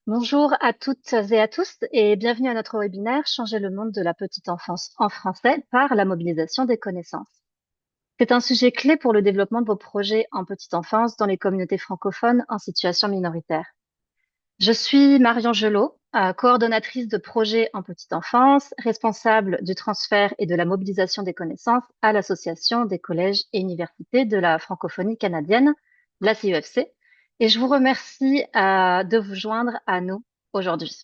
Bonjour à toutes et à tous et bienvenue à notre webinaire Changer le monde de la petite enfance en français par la mobilisation des connaissances. C'est un sujet clé pour le développement de vos projets en petite enfance dans les communautés francophones en situation minoritaire. Je suis Marion Gelot, coordonnatrice de projets en petite enfance, responsable du transfert et de la mobilisation des connaissances à l'Association des collèges et universités de la francophonie canadienne, la CUFC, et je vous remercie de vous joindre à nous aujourd'hui.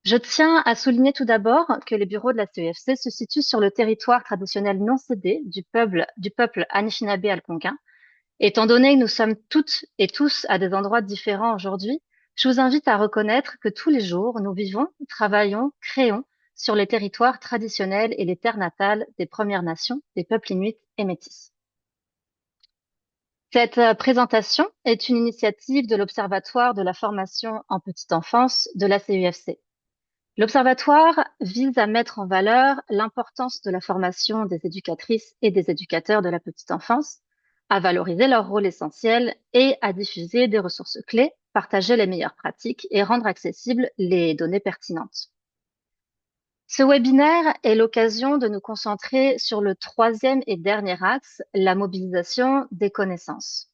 Je tiens à souligner tout d'abord que les bureaux de la CEFC se situent sur le territoire traditionnel non cédé du peuple Anishinaabe-Algonquin. Étant donné que nous sommes toutes et tous à des endroits différents aujourd'hui, je vous invite à reconnaître que tous les jours, nous vivons, travaillons, créons sur les territoires traditionnels et les terres natales des Premières Nations, des peuples inuits et métis. Cette présentation est une initiative de l'Observatoire de la formation en petite enfance de la CUFC. L'Observatoire vise à mettre en valeur l'importance de la formation des éducatrices et des éducateurs de la petite enfance, à valoriser leur rôle essentiel et à diffuser des ressources clés, partager les meilleures pratiques et rendre accessibles les données pertinentes. Ce webinaire est l'occasion de nous concentrer sur le troisième et dernier axe, la mobilisation des connaissances.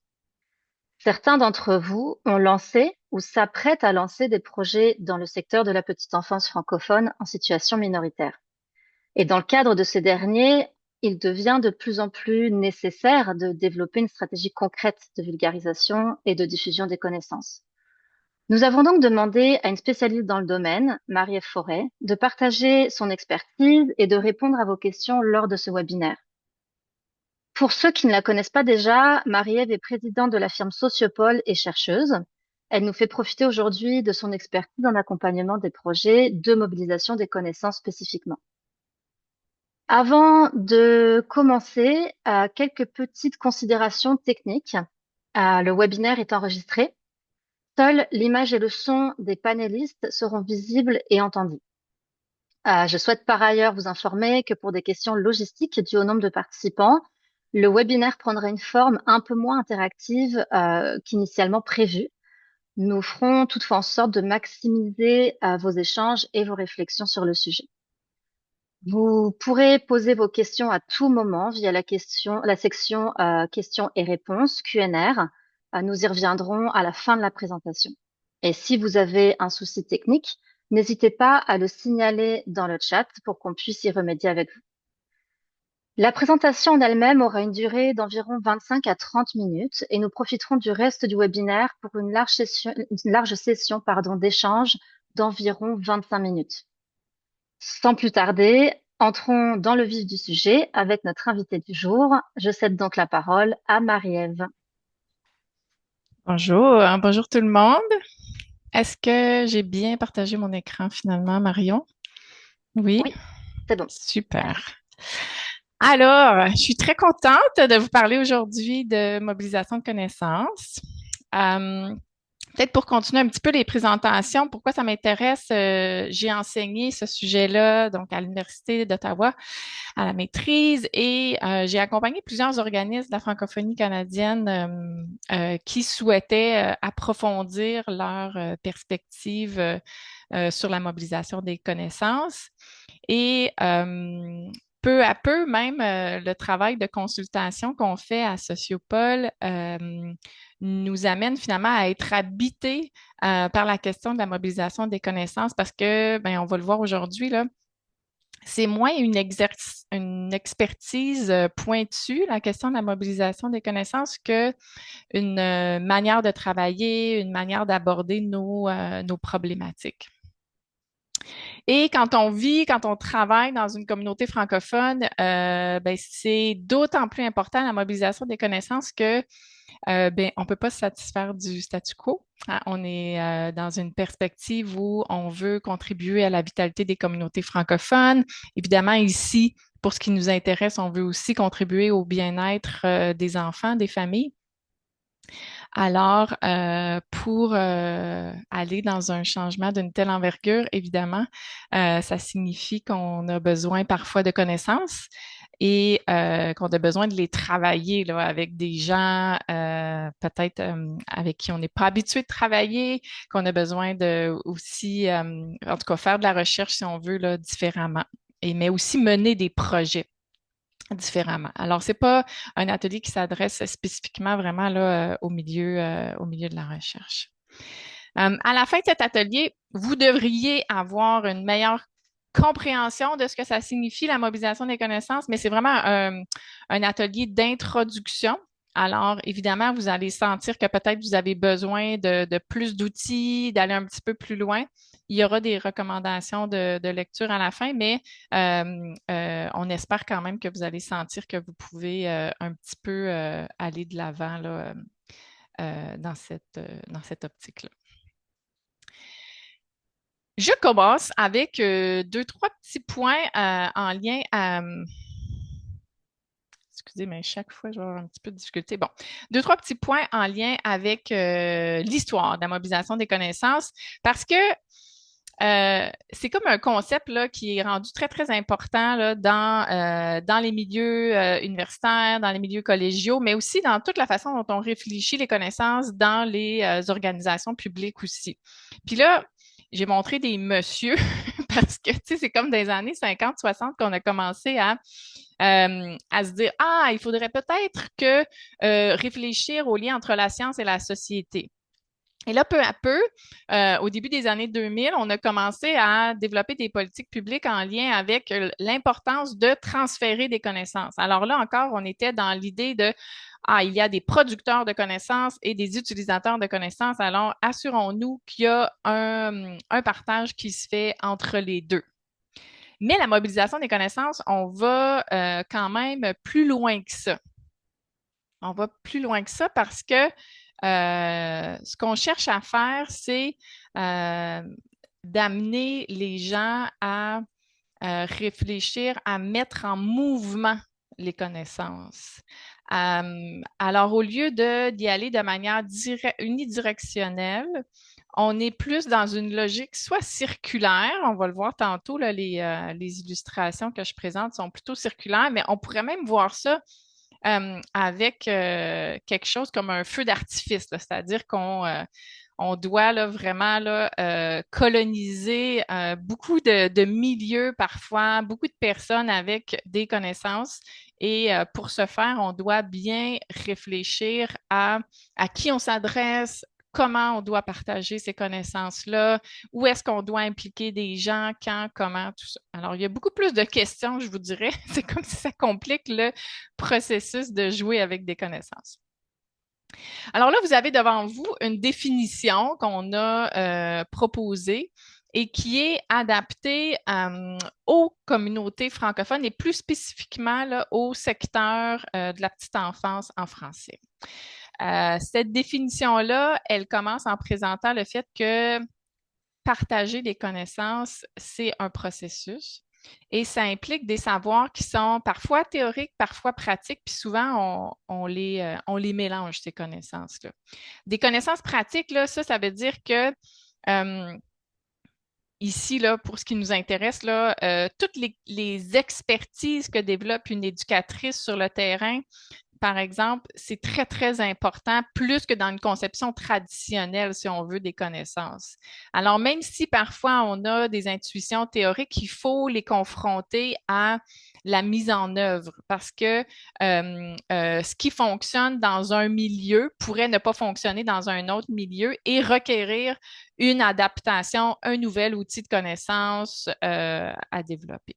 Certains d'entre vous ont lancé ou s'apprêtent à lancer des projets dans le secteur de la petite enfance francophone en situation minoritaire. Et dans le cadre de ces derniers, il devient de plus en plus nécessaire de développer une stratégie concrète de vulgarisation et de diffusion des connaissances. Nous avons donc demandé à une spécialiste dans le domaine, Marie-Ève Forêt, de partager son expertise et de répondre à vos questions lors de ce webinaire. Pour ceux qui ne la connaissent pas déjà, Marie-Ève est présidente de la firme Sociopole et chercheuse. Elle nous fait profiter aujourd'hui de son expertise en accompagnement des projets de mobilisation des connaissances spécifiquement. Avant de commencer, quelques petites considérations techniques. Le webinaire est enregistré. Seules l'image et le son des panélistes seront visibles et entendus. Je souhaite par ailleurs vous informer que pour des questions logistiques dues au nombre de participants, le webinaire prendra une forme un peu moins interactive qu'initialement prévue. Nous ferons toutefois en sorte de maximiser vos échanges et vos réflexions sur le sujet. Vous pourrez poser vos questions à tout moment via la section questions et réponses Q&R. Nous y reviendrons à la fin de la présentation. Et si vous avez un souci technique, n'hésitez pas à le signaler dans le chat pour qu'on puisse y remédier avec vous. La présentation en elle-même aura une durée d'environ 25 à 30 minutes et nous profiterons du reste du webinaire pour une large session d'échange d'environ 25 minutes. Sans plus tarder, entrons dans le vif du sujet avec notre invité du jour. Je cède donc la parole à Marie-Ève. Bonjour, bonjour tout le monde. Est-ce que j'ai bien partagé mon écran finalement, Marion? Oui, Oui, c'est bon. super. Alors, je suis très contente de vous parler aujourd'hui de mobilisation de connaissances. Euh, Peut-être pour continuer un petit peu les présentations, pourquoi ça m'intéresse, j'ai enseigné ce sujet-là donc à l'Université d'Ottawa à la maîtrise et j'ai accompagné plusieurs organismes de la francophonie canadienne qui souhaitaient approfondir leur perspective sur la mobilisation des connaissances. Et peu à peu, même le travail de consultation qu'on fait à Sociopole nous amène finalement à être habité par la question de la mobilisation des connaissances parce que, ben, on va le voir aujourd'hui, là, c'est moins une expertise pointue, la question de la mobilisation des connaissances, que une manière de travailler, une manière d'aborder nos problématiques. Et quand on travaille dans une communauté francophone, ben, c'est d'autant plus important la mobilisation des connaissances que ben, on ne peut pas se satisfaire du statu quo. Hein. On est dans une perspective où on veut contribuer à la vitalité des communautés francophones. Évidemment, ici, pour ce qui nous intéresse, on veut aussi contribuer au bien-être des enfants, des familles. Alors, pour aller dans un changement d'une telle envergure, évidemment, ça signifie qu'on a besoin parfois de connaissances et qu'on a besoin de les travailler là, avec des gens peut-être avec qui on n'est pas habitué de travailler, qu'on a besoin de aussi, en tout cas, faire de la recherche, si on veut, là, différemment, mais aussi mener des projets différemment. Alors, c'est pas un atelier qui s'adresse spécifiquement vraiment là, au milieu de la recherche. À la fin de cet atelier, vous devriez avoir une meilleure compréhension de ce que ça signifie, la mobilisation des connaissances, mais c'est vraiment un atelier d'introduction. Alors, évidemment, vous allez sentir que peut-être vous avez besoin de plus d'outils, d'aller un petit peu plus loin. Il y aura des recommandations de lecture à la fin, mais on espère quand même que vous allez sentir que vous pouvez un petit peu aller de l'avant là, dans cette optique-là. Je commence avec deux, trois petits points en lien à... Excusez, mais chaque fois, je vais avoir un petit peu de difficulté. Bon, deux, trois petits points en lien avec l'histoire de la mobilisation des connaissances, parce que c'est comme un concept là, qui est rendu très, très important là, dans les milieux universitaires, dans les milieux collégiaux, mais aussi dans toute la façon dont on réfléchit les connaissances dans les organisations publiques aussi. Puis là, j'ai montré des messieurs parce que, tu sais, c'est comme des années 50, 60 qu'on a commencé à se dire, ah, il faudrait peut-être que réfléchir au lien entre la science et la société. Et là, peu à peu, au début des années 2000, on a commencé à développer des politiques publiques en lien avec l'importance de transférer des connaissances. Alors là encore, on était dans l'idée de, ah, il y a des producteurs de connaissances et des utilisateurs de connaissances. Alors, assurons-nous qu'il y a un partage qui se fait entre les deux. Mais la mobilisation des connaissances, on va quand même plus loin que ça. On va plus loin que ça parce que ce qu'on cherche à faire, c'est d'amener les gens à réfléchir, à mettre en mouvement les connaissances. Alors, au lieu d'y aller de manière unidirectionnelle, on est plus dans une logique soit circulaire, on va le voir tantôt, là, les illustrations que je présente sont plutôt circulaires, mais on pourrait même voir ça avec quelque chose comme un feu d'artifice, c'est-à-dire qu'on on doit là, vraiment là, coloniser beaucoup de milieux parfois, beaucoup de personnes avec des connaissances. Et pour ce faire, on doit bien réfléchir à qui on s'adresse, comment on doit partager ces connaissances-là, où est-ce qu'on doit impliquer des gens, quand, comment, tout ça. Alors, il y a beaucoup plus de questions, je vous dirais. C'est comme si ça complique le processus de jouer avec des connaissances. Alors là, vous avez devant vous une définition qu'on a proposée et qui est adaptée aux communautés francophones et plus spécifiquement là, au secteur de la petite enfance en français. Cette définition-là, elle commence en présentant le fait que partager des connaissances, c'est un processus. Et ça implique des savoirs qui sont parfois théoriques, parfois pratiques, puis souvent, on les mélange, ces connaissances-là. Des connaissances pratiques, là, ça veut dire que ici, là, pour ce qui nous intéresse, là, toutes les expertises que développe une éducatrice sur le terrain, par exemple, c'est très, très important, plus que dans une conception traditionnelle, si on veut, des connaissances. Alors, même si parfois on a des intuitions théoriques, il faut les confronter à la mise en œuvre parce que ce qui fonctionne dans un milieu pourrait ne pas fonctionner dans un autre milieu et requérir une adaptation, un nouvel outil de connaissance à développer.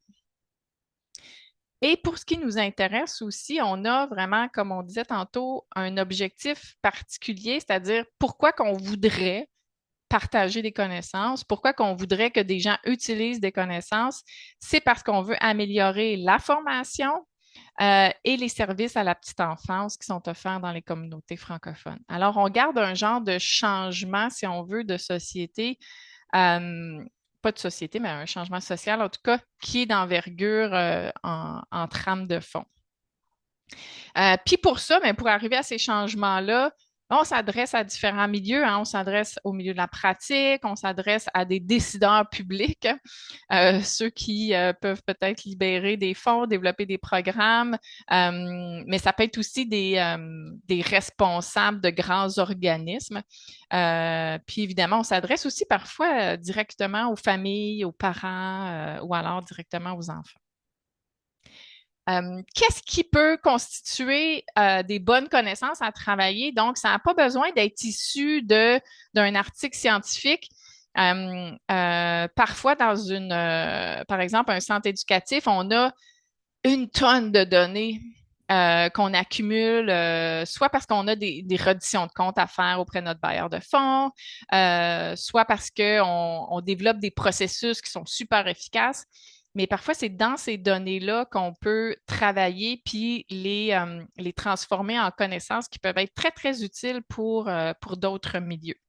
Et pour ce qui nous intéresse aussi, on a vraiment, comme on disait tantôt, un objectif particulier, c'est-à-dire pourquoi qu'on voudrait partager des connaissances, pourquoi qu'on voudrait que des gens utilisent des connaissances, c'est parce qu'on veut améliorer la formation et les services à la petite enfance qui sont offerts dans les communautés francophones. Alors, on garde un genre de changement, si on veut, de société pas de société, mais un changement social, en tout cas, qui est d'envergure en trame de fond. Puis pour ça, mais pour arriver à ces changements-là, On s'adresse à différents milieux, hein. On s'adresse au milieu de la pratique, on s'adresse à des décideurs publics, ceux qui peuvent peut-être libérer des fonds, développer des programmes, mais ça peut être aussi des responsables de grands organismes. Puis évidemment, on s'adresse aussi parfois directement aux familles, aux parents ou alors directement aux enfants. Qu'est-ce qui peut constituer des bonnes connaissances à travailler? Donc, ça n'a pas besoin d'être issu d'un article scientifique. Parfois, par exemple, un centre éducatif, on a une tonne de données qu'on accumule, soit parce qu'on a des redditions de comptes à faire auprès de notre bailleur de fonds, soit parce qu'on développe des processus qui sont super efficaces. Mais parfois, c'est dans ces données-là qu'on peut travailler puis les transformer en connaissances qui peuvent être très, très utiles pour d'autres milieux.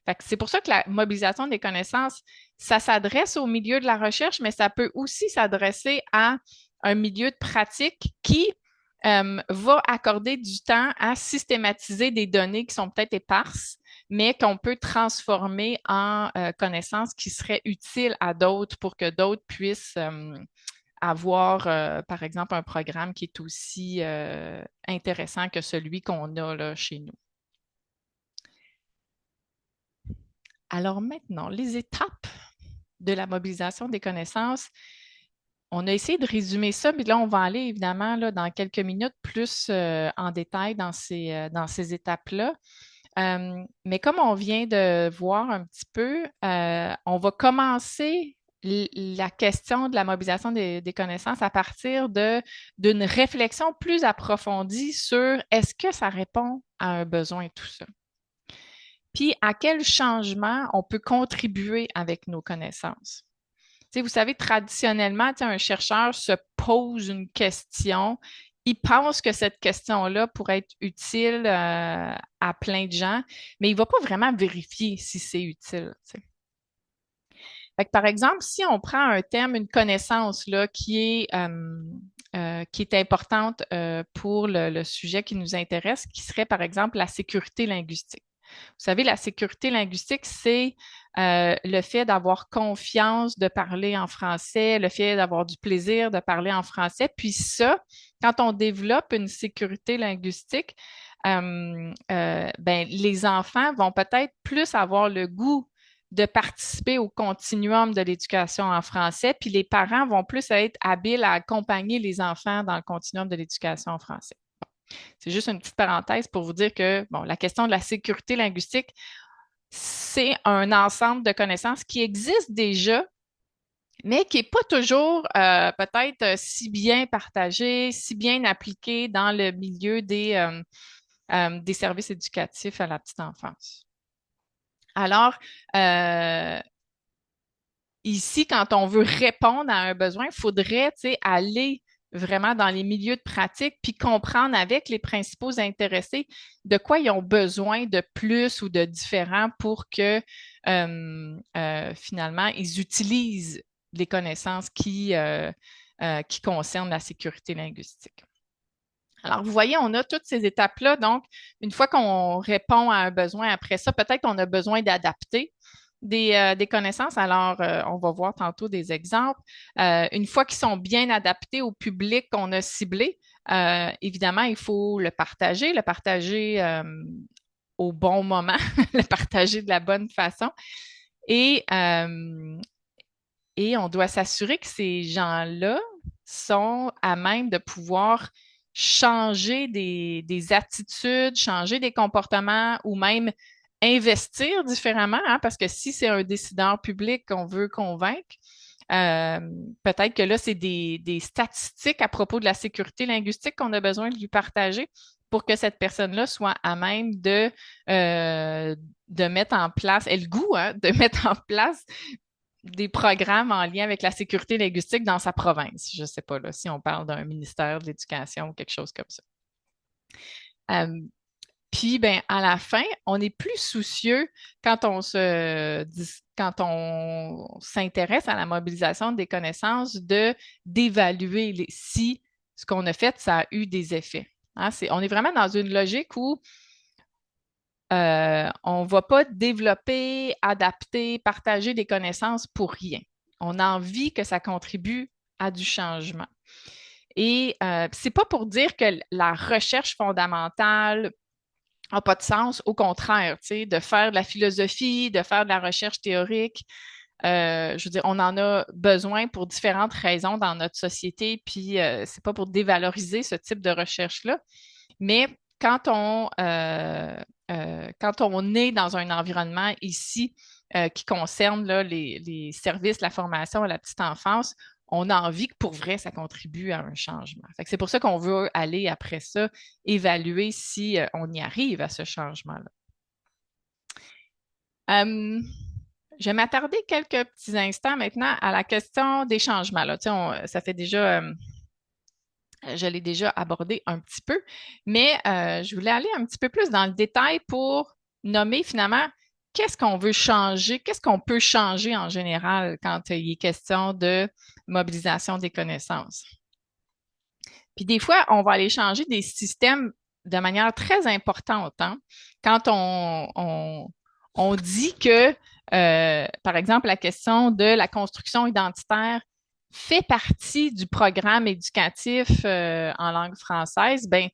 Fait que c'est pour ça que la mobilisation des connaissances, ça s'adresse au milieu de la recherche, mais ça peut aussi s'adresser à un milieu de pratique qui va accorder du temps à systématiser des données qui sont peut-être éparses, mais qu'on peut transformer en connaissances qui seraient utiles à d'autres pour que d'autres puissent avoir, par exemple, un programme qui est aussi intéressant que celui qu'on a là, chez nous. Alors maintenant, les étapes de la mobilisation des connaissances. On a essayé de résumer ça, mais là, on va aller évidemment là, dans quelques minutes plus en détail dans ces étapes-là. Mais comme on vient de voir un petit peu, on va commencer la question de la mobilisation des connaissances à partir d'une réflexion plus approfondie sur est-ce que ça répond à un besoin tout ça? Puis à quel changement on peut contribuer avec nos connaissances? Tu sais, vous savez, traditionnellement, tu sais, un chercheur se pose une question, il pense que cette question-là pourrait être utile à plein de gens, mais il ne va pas vraiment vérifier si c'est utile. Tu sais. Fait que, par exemple, si on prend un terme, une connaissance là, qui est importante pour le sujet qui nous intéresse, qui serait, par exemple, la sécurité linguistique. Vous savez, la sécurité linguistique, c'est le fait d'avoir confiance de parler en français, le fait d'avoir du plaisir de parler en français. Puis ça, quand on développe une sécurité linguistique, ben, les enfants vont peut-être plus avoir le goût de participer au continuum de l'éducation en français, puis les parents vont plus être habiles à accompagner les enfants dans le continuum de l'éducation en français. C'est juste une petite parenthèse pour vous dire que bon, la question de la sécurité linguistique, c'est un ensemble de connaissances qui existe déjà, mais qui n'est pas toujours peut-être si bien partagé, si bien appliqué dans le milieu des services éducatifs à la petite enfance. Alors, ici, quand on veut répondre à un besoin, il faudrait aller vraiment dans les milieux de pratique, puis comprendre avec les principaux intéressés de quoi ils ont besoin de plus ou de différent pour que finalement, ils utilisent les connaissances qui concernent la sécurité linguistique. Alors, vous voyez, on a toutes ces étapes-là. Donc, une fois qu'on répond à un besoin, après ça, peut-être qu'on a besoin d'adapter des connaissances. Alors, on va voir tantôt des exemples. Une fois qu'ils sont bien adaptés au public qu'on a ciblé, évidemment, il faut le partager au bon moment, le partager de la bonne façon. Et, et on doit s'assurer que ces gens-là sont à même de pouvoir changer des attitudes, changer des comportements ou même investir différemment, hein, parce que si c'est un décideur public qu'on veut convaincre, peut-être que là, c'est des statistiques à propos de la sécurité linguistique qu'on a besoin de lui partager pour que cette personne-là soit à même de mettre en place, ait le goût hein, de mettre en place des programmes en lien avec la sécurité linguistique dans sa province. Je ne sais pas là, si on parle d'un ministère de l'Éducation ou quelque chose comme ça. Puis, ben, à la fin, on est plus soucieux quand quand on s'intéresse à la mobilisation des connaissances d'évaluer si ce qu'on a fait, ça a eu des effets. Hein, on est vraiment dans une logique où on ne va pas développer, adapter, partager des connaissances pour rien. On a envie que ça contribue à du changement. Et c'est pas pour dire que la recherche fondamentale n'a pas de sens, au contraire, tu sais, de faire de la philosophie, de faire de la recherche théorique. Je veux dire, on en a besoin pour différentes raisons dans notre société, puis c'est pas pour dévaloriser ce type de recherche-là, mais quand on est dans un environnement ici qui concerne là, les services, la formation à la petite enfance, on a envie que pour vrai, ça contribue à un changement. Fait que c'est pour ça qu'on veut aller après ça, évaluer si on y arrive à ce changement-là. Je vais m'attarder quelques petits instants maintenant à la question des changements. Là. Tu sais, ça fait déjà, je l'ai déjà abordé un petit peu, mais je voulais aller un petit peu plus dans le détail pour nommer finalement qu'est-ce qu'on veut changer, qu'est-ce qu'on peut changer en général quand il est question de mobilisation des connaissances. Puis des fois, on va aller changer des systèmes de manière très importante. Hein? Quand on dit que, par exemple, la question de la construction identitaire fait partie du programme éducatif en langue française, ben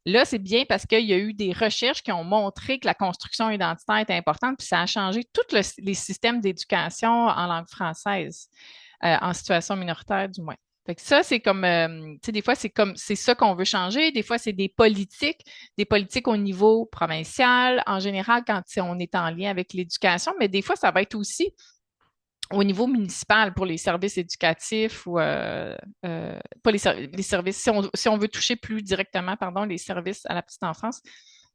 là, c'est bien parce qu'il y a eu des recherches qui ont montré que la construction identitaire est importante, puis ça a changé tous les systèmes d'éducation en langue française, en situation minoritaire du moins. Fait que ça, c'est comme, tu sais, des fois, c'est ça qu'on veut changer. Des fois, c'est des politiques au niveau provincial, en général, quand on est en lien avec l'éducation, mais des fois, ça va être aussi au niveau municipal pour les services éducatifs ou pas les services, si on veut toucher plus directement, pardon, les services à la petite enfance,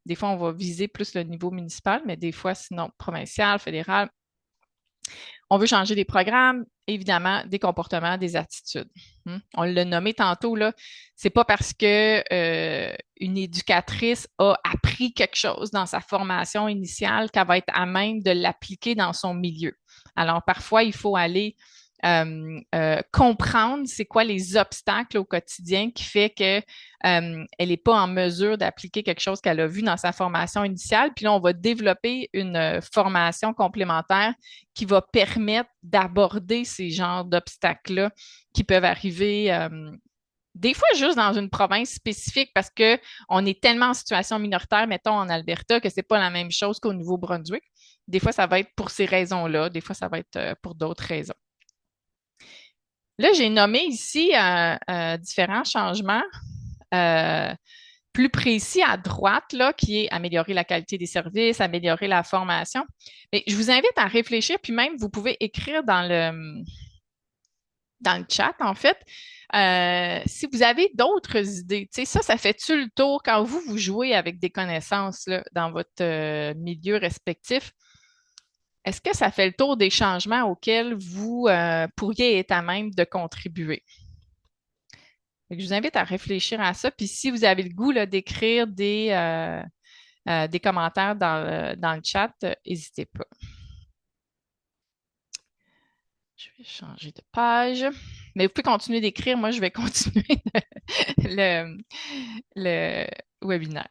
des fois, on va viser plus le niveau municipal, mais des fois, sinon, provincial, fédéral. On veut changer des programmes, évidemment, des comportements, des attitudes. On l'a nommé tantôt, là, c'est pas parce que une éducatrice a appris quelque chose dans sa formation initiale qu'elle va être à même de l'appliquer dans son milieu. Alors, parfois, il faut aller comprendre c'est quoi les obstacles au quotidien qui fait que elle n'est pas en mesure d'appliquer quelque chose qu'elle a vu dans sa formation initiale. Puis là, on va développer une formation complémentaire qui va permettre d'aborder ces genres d'obstacles-là qui peuvent arriver des fois juste dans une province spécifique parce qu'on est tellement en situation minoritaire, mettons en Alberta, que c'est pas la même chose qu'au Nouveau-Brunswick. Des fois, ça va être pour ces raisons-là. Des fois, ça va être pour d'autres raisons. Là, j'ai nommé ici différents changements plus précis à droite, là, qui est améliorer la qualité des services, améliorer la formation. Mais je vous invite à réfléchir, puis même vous pouvez écrire dans le chat, en fait, si vous avez d'autres idées. Tu sais, ça fait-tu le tour quand vous jouez avec des connaissances là, dans votre milieu respectif? Est-ce que ça fait le tour des changements auxquels vous pourriez être à même de contribuer? Je vous invite à réfléchir à ça. Puis si vous avez le goût là, d'écrire des commentaires dans le chat, n'hésitez pas. Je vais changer de page. Mais vous pouvez continuer d'écrire. Moi, je vais continuer le webinaire.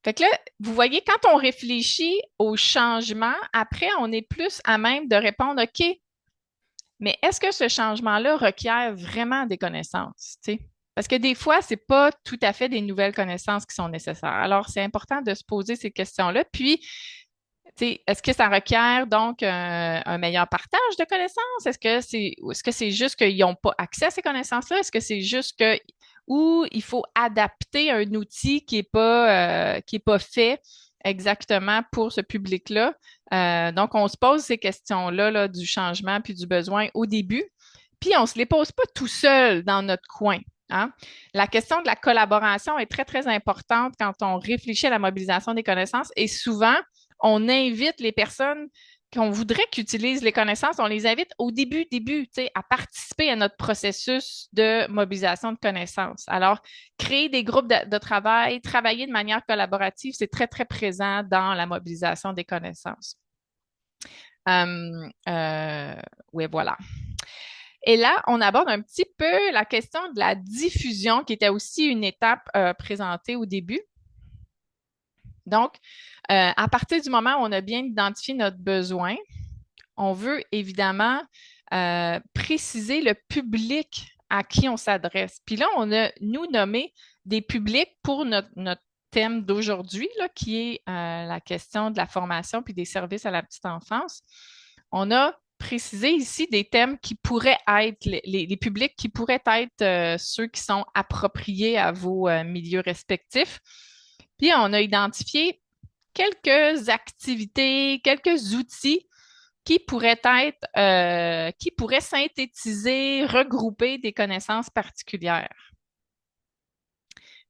Fait que là, vous voyez, quand on réfléchit au changement, après, on est plus à même de répondre, OK, mais est-ce que ce changement-là requiert vraiment des connaissances? T'sais? Parce que des fois, ce n'est pas tout à fait des nouvelles connaissances qui sont nécessaires. Alors, c'est important de se poser ces questions-là. Puis, est-ce que ça requiert donc un meilleur partage de connaissances? Est-ce que c'est juste qu'ils n'ont pas accès à ces connaissances-là? Est-ce que c'est juste que ou il faut adapter un outil qui est pas fait exactement pour ce public-là? Donc, on se pose ces questions-là là, du changement puis du besoin au début, puis on ne se les pose pas tout seul dans notre coin. Hein? La question de la collaboration est très, très importante quand on réfléchit à la mobilisation des connaissances et souvent, on invite les personnes qu'on voudrait qu'ils utilisent les connaissances, on les invite au début, à participer à notre processus de mobilisation de connaissances. Alors, créer des groupes de travail, travailler de manière collaborative, c'est très, très présent dans la mobilisation des connaissances. Oui, voilà. Et là, on aborde un petit peu la question de la diffusion, qui était aussi une étape présentée au début. Donc, à partir du moment où on a bien identifié notre besoin, on veut évidemment préciser le public à qui on s'adresse. Puis là, on a, nous, nommé des publics pour notre thème d'aujourd'hui, là, qui est la question de la formation puis des services à la petite enfance. On a précisé ici des thèmes qui pourraient être, les publics qui pourraient être ceux qui sont appropriés à vos milieux respectifs. Puis on a identifié quelques activités, quelques outils qui pourraient synthétiser, regrouper des connaissances particulières.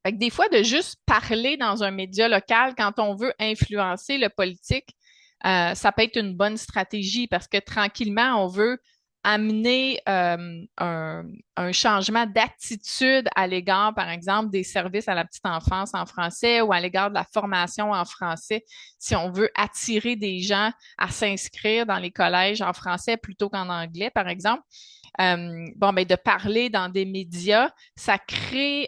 Fait que des fois, de juste parler dans un média local quand on veut influencer le politique, ça peut être une bonne stratégie parce que tranquillement, on veut amener un changement d'attitude à l'égard, par exemple, des services à la petite enfance en français ou à l'égard de la formation en français, si on veut attirer des gens à s'inscrire dans les collèges en français plutôt qu'en anglais, par exemple. De parler dans des médias, ça crée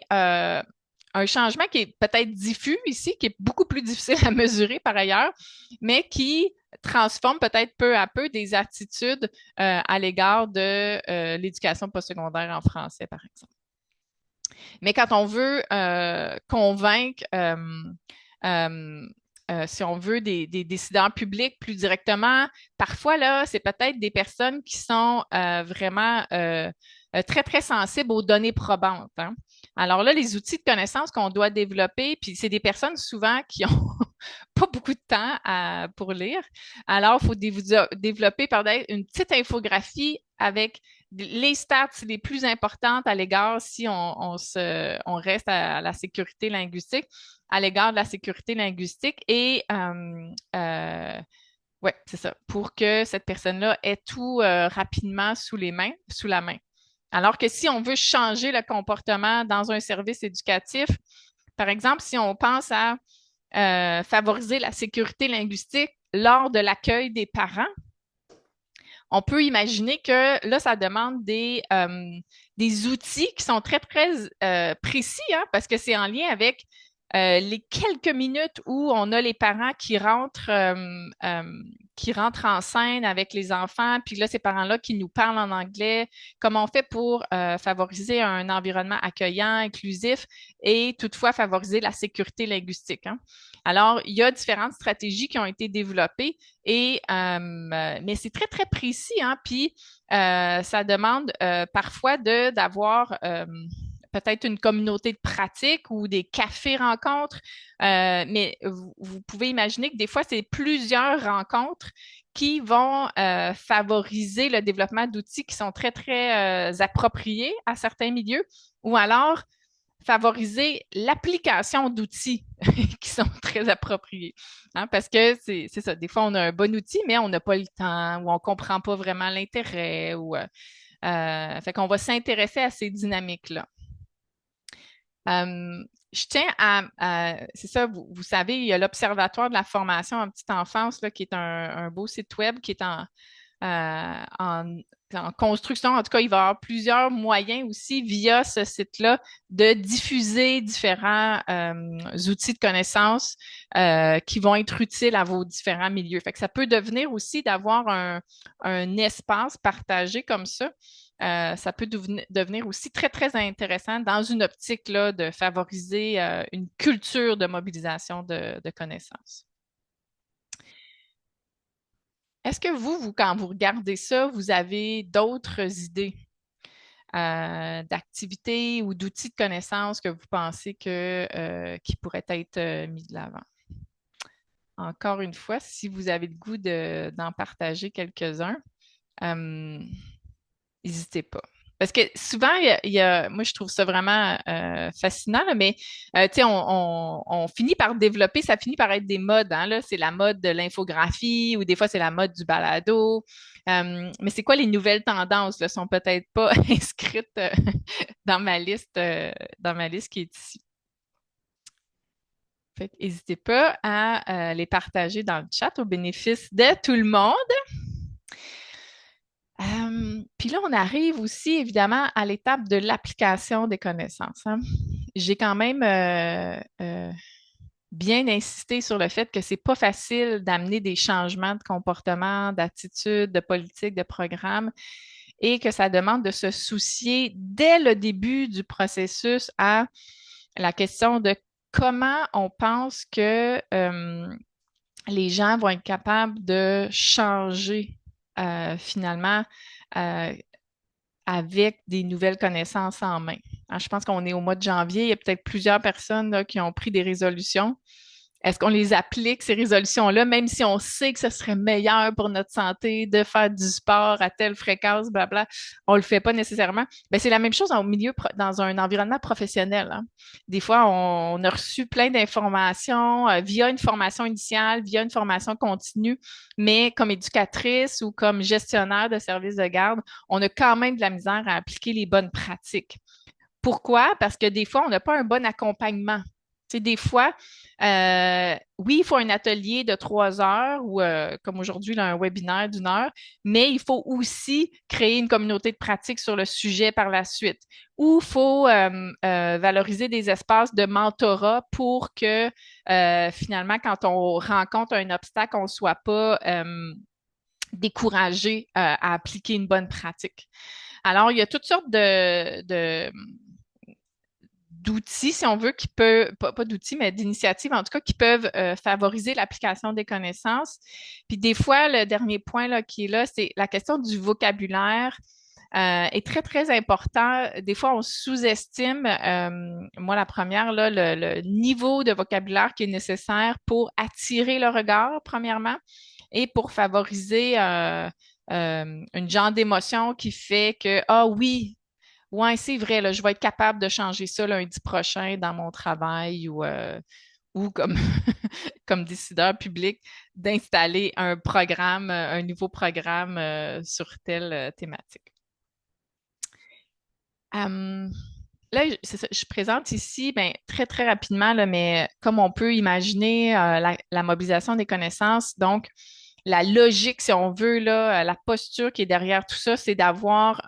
un changement qui est peut-être diffus ici, qui est beaucoup plus difficile à mesurer par ailleurs, mais qui transforme peut-être peu à peu des attitudes à l'égard de l'éducation postsecondaire en français, par exemple. Mais quand on veut convaincre, si on veut, des décideurs publics plus directement, parfois, là, c'est peut-être des personnes qui sont vraiment très, très sensibles aux données probantes. Hein. Alors là, les outils de connaissance qu'on doit développer, puis c'est des personnes souvent qui ont pas beaucoup de temps pour lire. Alors, il faut développer une petite infographie avec les stats les plus importantes à l'égard, si on reste à la sécurité linguistique, à l'égard de la sécurité linguistique et ouais, c'est ça, pour que cette personne-là ait tout rapidement sous la main. Alors que si on veut changer le comportement dans un service éducatif, par exemple, si on pense à favoriser la sécurité linguistique lors de l'accueil des parents, on peut imaginer que là, ça demande des outils qui sont très, très précis, hein, parce que c'est en lien avec les quelques minutes où on a les parents qui rentrent en scène avec les enfants, puis là, ces parents-là qui nous parlent en anglais, comment on fait pour favoriser un environnement accueillant, inclusif et toutefois favoriser la sécurité linguistique. Hein. Alors, il y a différentes stratégies qui ont été développées mais c'est très, très précis, hein, puis ça demande parfois d'avoir peut-être une communauté de pratique ou des cafés-rencontres, mais vous pouvez imaginer que des fois, c'est plusieurs rencontres qui vont favoriser le développement d'outils qui sont très, très appropriés à certains milieux, ou alors favoriser l'application d'outils qui sont très appropriés. Hein, parce que c'est ça, des fois, on a un bon outil, mais on n'a pas le temps ou on ne comprend pas vraiment l'intérêt. Fait qu'on va s'intéresser à ces dynamiques-là. Je tiens c'est ça, vous savez, il y a l'Observatoire de la formation en petite enfance, là, qui est un beau site web qui est en construction. En tout cas, il va y avoir plusieurs moyens aussi via ce site-là de diffuser différents outils de connaissances qui vont être utiles à vos différents milieux. Fait que ça peut devenir aussi d'avoir un espace partagé comme ça. Ça peut devenir aussi très, très intéressant dans une optique là, de favoriser une culture de mobilisation de connaissances. Est-ce que quand vous regardez ça, vous avez d'autres idées d'activités ou d'outils de connaissances que vous pensez qui pourraient être mis de l'avant? Encore une fois, si vous avez le goût d'en partager quelques-uns, n'hésitez pas. Parce que souvent, moi, je trouve ça vraiment fascinant, là, mais tu sais, on finit par développer, ça finit par être des modes. Hein, là, c'est la mode de l'infographie ou des fois, c'est la mode du balado. Mais c'est quoi les nouvelles tendances? Ne sont peut-être pas inscrites dans ma liste qui est ici. Fait n'hésitez pas à les partager dans le chat au bénéfice de tout le monde. Puis là, on arrive aussi évidemment à l'étape de l'application des connaissances. Hein. J'ai quand même bien insister sur le fait que c'est pas facile d'amener des changements de comportement, d'attitude, de politique, de programme, et que ça demande de se soucier dès le début du processus à la question de comment on pense que les gens vont être capables de changer finalement euh, avec des nouvelles connaissances en main. Alors, je pense qu'on est au mois de janvier, il y a peut-être plusieurs personnes là, qui ont pris des résolutions. Est-ce qu'on les applique, ces résolutions-là, même si on sait que ce serait meilleur pour notre santé de faire du sport à telle fréquence, blabla, on le fait pas nécessairement. Ben, c'est la même chose dans un environnement professionnel, hein. Des fois, on a reçu plein d'informations via une formation initiale, via une formation continue, mais comme éducatrice ou comme gestionnaire de services de garde, on a quand même de la misère à appliquer les bonnes pratiques. Pourquoi? Parce que des fois, on n'a pas un bon accompagnement. Tu sais, des fois, oui, il faut un atelier de 3 heures ou comme aujourd'hui, là, un webinaire d'1 heure, mais il faut aussi créer une communauté de pratique sur le sujet par la suite. Ou il faut valoriser des espaces de mentorat pour que finalement, quand on rencontre un obstacle, on ne soit pas découragé à appliquer une bonne pratique. Alors, il y a toutes sortes d'outils, si on veut, qui peuvent, pas d'outils, mais d'initiatives, en tout cas, qui peuvent favoriser l'application des connaissances. Puis des fois, le dernier point là, qui est là, c'est la question du vocabulaire. Est très, très important. Des fois, on sous-estime, moi la première, là, le niveau de vocabulaire qui est nécessaire pour attirer le regard, premièrement, et pour favoriser une genre d'émotion qui fait que, ah oui, ouais, c'est vrai, là, je vais être capable de changer ça lundi prochain dans mon travail ou comme, comme décideur public, d'installer un programme, un nouveau programme sur telle thématique. Euh, Là, c'est ça, je présente ici, ben, très, très rapidement, là, mais comme on peut imaginer la mobilisation des connaissances, donc la logique, si on veut, là, la posture qui est derrière tout ça, c'est d'avoir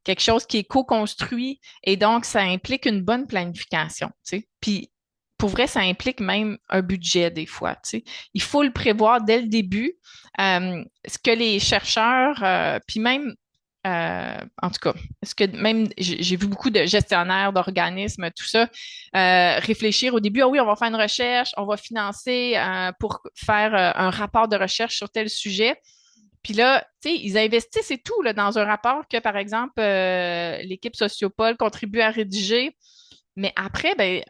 quelque chose qui est co-construit et donc ça implique une bonne planification, tu sais. Puis, pour vrai, ça implique même un budget des fois, tu sais. Il faut le prévoir dès le début. Ce que les chercheurs, puis même en tout cas, est-ce que même j'ai vu beaucoup de gestionnaires d'organismes, tout ça, réfléchir au début, ah oui, on va faire une recherche, on va financer pour faire un rapport de recherche sur tel sujet. Puis là, tu sais, ils investissent et tout là, dans un rapport que, par exemple, l'équipe Sociopol contribue à rédiger. Mais après, ben,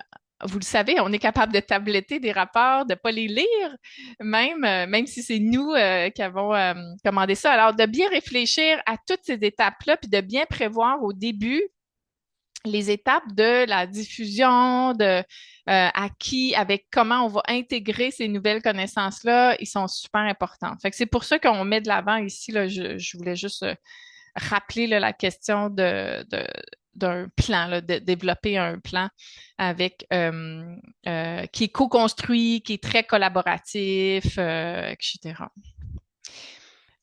vous le savez, on est capable de tabletter des rapports, de ne pas les lire, même si c'est nous qui avons commandé ça. Alors, de bien réfléchir à toutes ces étapes-là, puis de bien prévoir au début les étapes de la diffusion, de à qui, avec comment on va intégrer ces nouvelles connaissances-là, ils sont super importants. Fait que c'est pour ça qu'on met de l'avant ici, là, je voulais juste rappeler là, la question d'un plan, là, de développer un plan avec qui est co-construit, qui est très collaboratif, etc.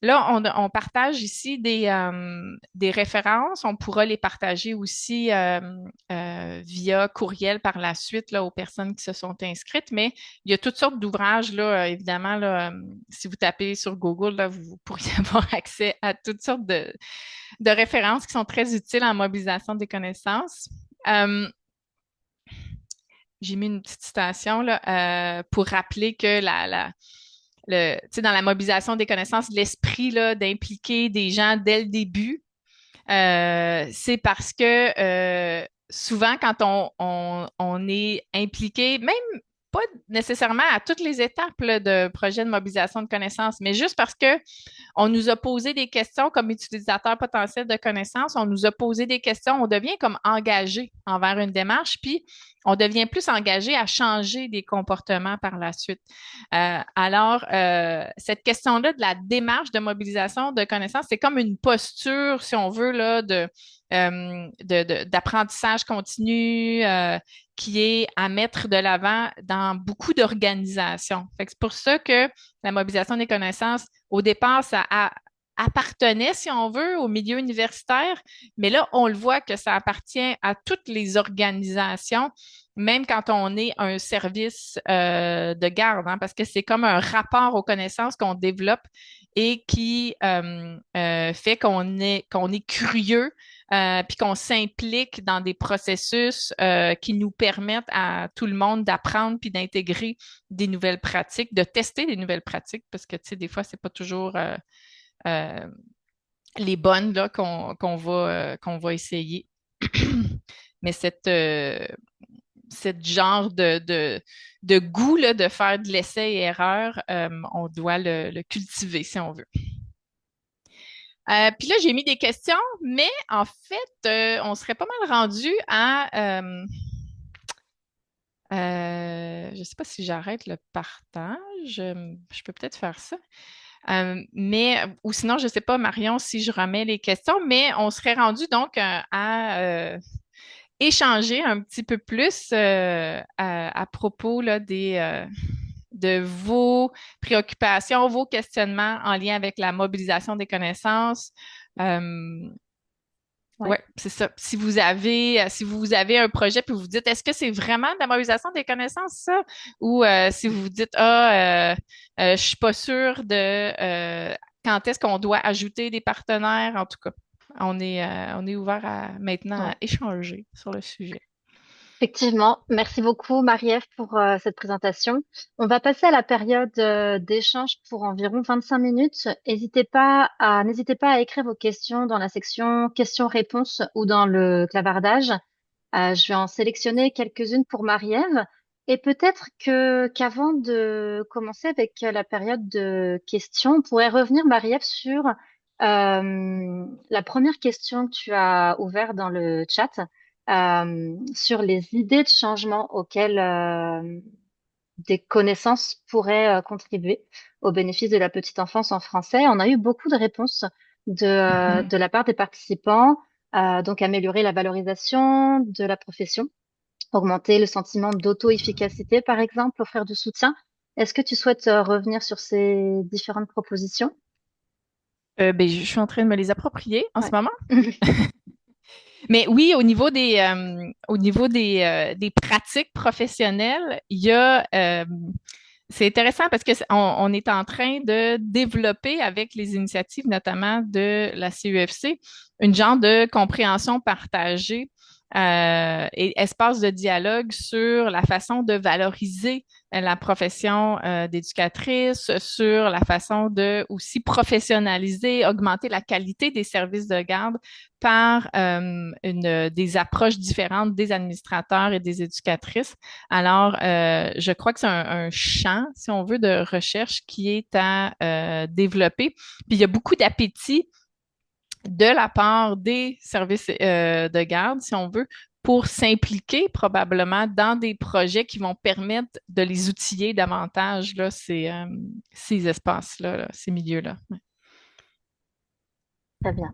Là, on partage ici des références. On pourra les partager aussi via courriel par la suite là, aux personnes qui se sont inscrites. Mais il y a toutes sortes d'ouvrages, là, évidemment, là, si vous tapez sur Google, là, vous pourriez avoir accès à toutes sortes de références qui sont très utiles en mobilisation des connaissances. J'ai mis une petite citation là, pour rappeler que dans la mobilisation des connaissances, l'esprit là, d'impliquer des gens dès le début, c'est parce que souvent, quand on est impliqué, même pas nécessairement à toutes les étapes là, de projet de mobilisation de connaissances, mais juste parce que on nous a posé des questions comme utilisateurs potentiels de connaissances, on nous a posé des questions, on devient comme engagé envers une démarche, puis on devient plus engagé à changer des comportements par la suite. Cette question-là de la démarche de mobilisation de connaissances, c'est comme une posture, si on veut, là, d'apprentissage continu qui est à mettre de l'avant dans beaucoup d'organisations. C'est pour ça que la mobilisation des connaissances, au départ, appartenait, si on veut, au milieu universitaire, mais là, on le voit que ça appartient à toutes les organisations même quand on est un service de garde, hein, parce que c'est comme un rapport aux connaissances qu'on développe et qui fait qu'on est curieux puis qu'on s'implique dans des processus qui nous permettent à tout le monde d'apprendre puis d'intégrer des nouvelles pratiques, de tester des nouvelles pratiques, parce que, tu sais, des fois, c'est pas toujours euh, les bonnes là, qu'on va essayer. Mais cette genre de goût là, de faire de l'essai et erreur, on doit le cultiver si on veut. Puis là, j'ai mis des questions, mais en fait, on serait pas mal rendu à je ne sais pas si j'arrête le partage. Je peux peut-être faire ça. Ou sinon, je ne sais pas, Marion, si je remets les questions, mais on serait rendu donc à échanger un petit peu plus à propos là, de vos préoccupations, vos questionnements en lien avec la mobilisation des connaissances. Euh, Ouais. Ouais, c'est ça. Si vous avez un projet puis vous vous dites, est-ce que c'est vraiment de la mobilisation des connaissances, ça? Ou si vous vous dites, je suis pas sûre de quand est-ce qu'on doit ajouter des partenaires. En tout cas, on est ouvert maintenant Ouais. à échanger sur le sujet. Effectivement, merci beaucoup Marie-Ève pour cette présentation. On va passer à la période d'échange pour environ 25 minutes. N'hésitez pas à écrire vos questions dans la section questions-réponses ou dans le clavardage. Je vais en sélectionner quelques-unes pour Marie-Ève. Et peut-être qu'avant de commencer avec la période de questions, on pourrait revenir, Marie-Ève, sur la première question que tu as ouverte dans le chat, sur les idées de changement auxquelles des connaissances pourraient contribuer au bénéfice de la petite enfance en français. On a eu beaucoup de réponses Mhm. de la part des participants. Donc, améliorer la valorisation de la profession, augmenter le sentiment d'auto-efficacité, par exemple, offrir du soutien. Est-ce que tu souhaites revenir sur ces différentes propositions? Ben, je suis en train de me les approprier en ce Ouais. moment. Mais oui, au niveau des pratiques professionnelles, c'est intéressant parce que on est en train de développer avec les initiatives, notamment de la CUFC, une genre de compréhension partagée et espace de dialogue sur la façon de valoriser la profession d'éducatrice, sur la façon de aussi professionnaliser, augmenter la qualité des services de garde par des approches différentes des administrateurs et des éducatrices. Alors, je crois que c'est un champ, si on veut, de recherche qui est à développer. Puis il y a beaucoup d'appétit de la part des services de garde, si on veut, pour s'impliquer probablement dans des projets qui vont permettre de les outiller davantage, là, ces espaces-là, là, ces milieux-là. Ouais. Très bien.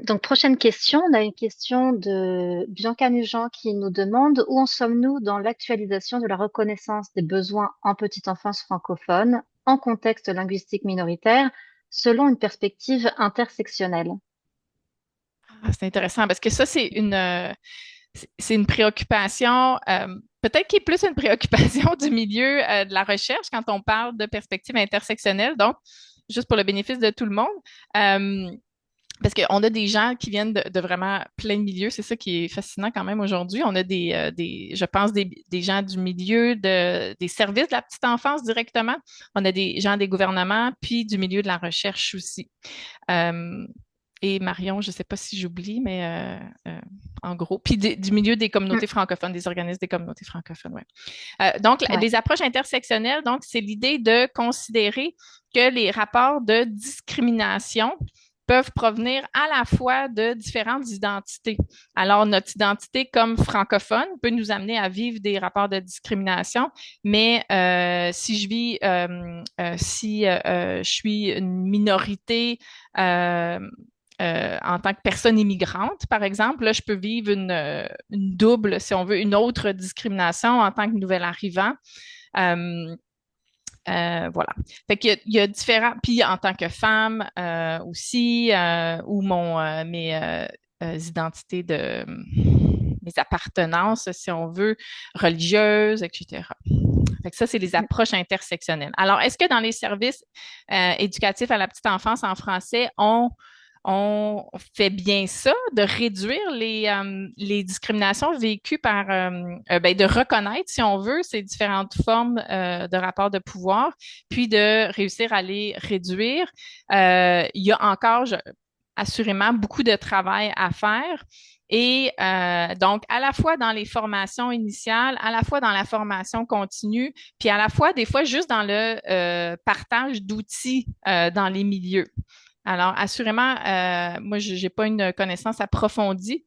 Donc, prochaine question. On a une question de Bianca Nugent qui nous demande où en sommes-nous dans l'actualisation de la reconnaissance des besoins en petite enfance francophone en contexte linguistique minoritaire selon une perspective intersectionnelle. Ah, c'est intéressant parce que ça, c'est une préoccupation, peut-être qui est plus une préoccupation du milieu de la recherche quand on parle de perspective intersectionnelle. Donc, juste pour le bénéfice de tout le monde, euh, parce qu'on a des gens qui viennent de vraiment plein de milieux. C'est ça qui est fascinant quand même aujourd'hui. On a je pense, des gens du milieu des services de la petite enfance directement. On a des gens des gouvernements, puis du milieu de la recherche aussi. Euh, et Marion, je ne sais pas si j'oublie, mais en gros, puis du milieu des Mm, communautés francophones, des organismes des communautés francophones, ouais. Donc, ouais, les approches intersectionnelles, donc, c'est l'idée de considérer que les rapports de discrimination peuvent provenir à la fois de différentes identités. Alors, notre identité comme francophone peut nous amener à vivre des rapports de discrimination, mais si je suis une minorité euh, en tant que personne immigrante, par exemple, là, je peux vivre une double, si on veut, une autre discrimination en tant que nouvel arrivant. Euh, voilà. Fait il y a différents. Puis en tant que femme aussi, ou mes identités mes appartenances, si on veut, religieuses, etc. Fait que ça, c'est les approches intersectionnelles. Alors, est-ce que dans les services éducatifs à la petite enfance en français, on fait bien ça, de réduire les discriminations vécues par, de reconnaître, si on veut, ces différentes formes de rapports de pouvoir, puis de réussir à les réduire. Il y a encore, assurément, beaucoup de travail à faire. Et donc, à la fois dans les formations initiales, à la fois dans la formation continue, puis à la fois, des fois, juste dans le partage d'outils dans les milieux. Alors, assurément, moi, je n'ai pas une connaissance approfondie,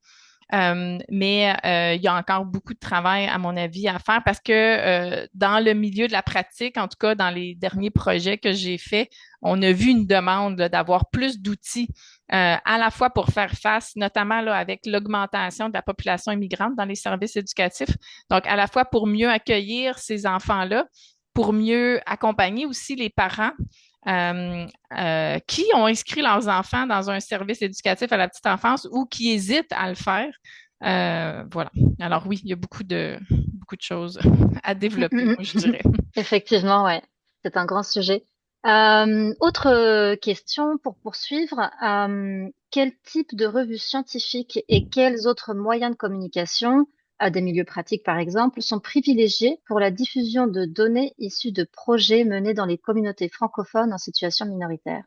mais il y a encore beaucoup de travail, à mon avis, à faire parce que dans le milieu de la pratique, en tout cas dans les derniers projets que j'ai faits, on a vu une demande d'avoir plus d'outils à la fois pour faire face, notamment là, avec l'augmentation de la population immigrante dans les services éducatifs. Donc, à la fois pour mieux accueillir ces enfants-là, pour mieux accompagner aussi les parents qui ont inscrit leurs enfants dans un service éducatif à la petite enfance ou qui hésitent à le faire. Voilà. Alors oui, il y a beaucoup de choses à développer, moi, je dirais. Effectivement, ouais, c'est un grand sujet. Autre question pour poursuivre. Quel type de revues scientifiques et quels autres moyens de communication, à des milieux pratiques par exemple, sont privilégiés pour la diffusion de données issues de projets menés dans les communautés francophones en situation minoritaire?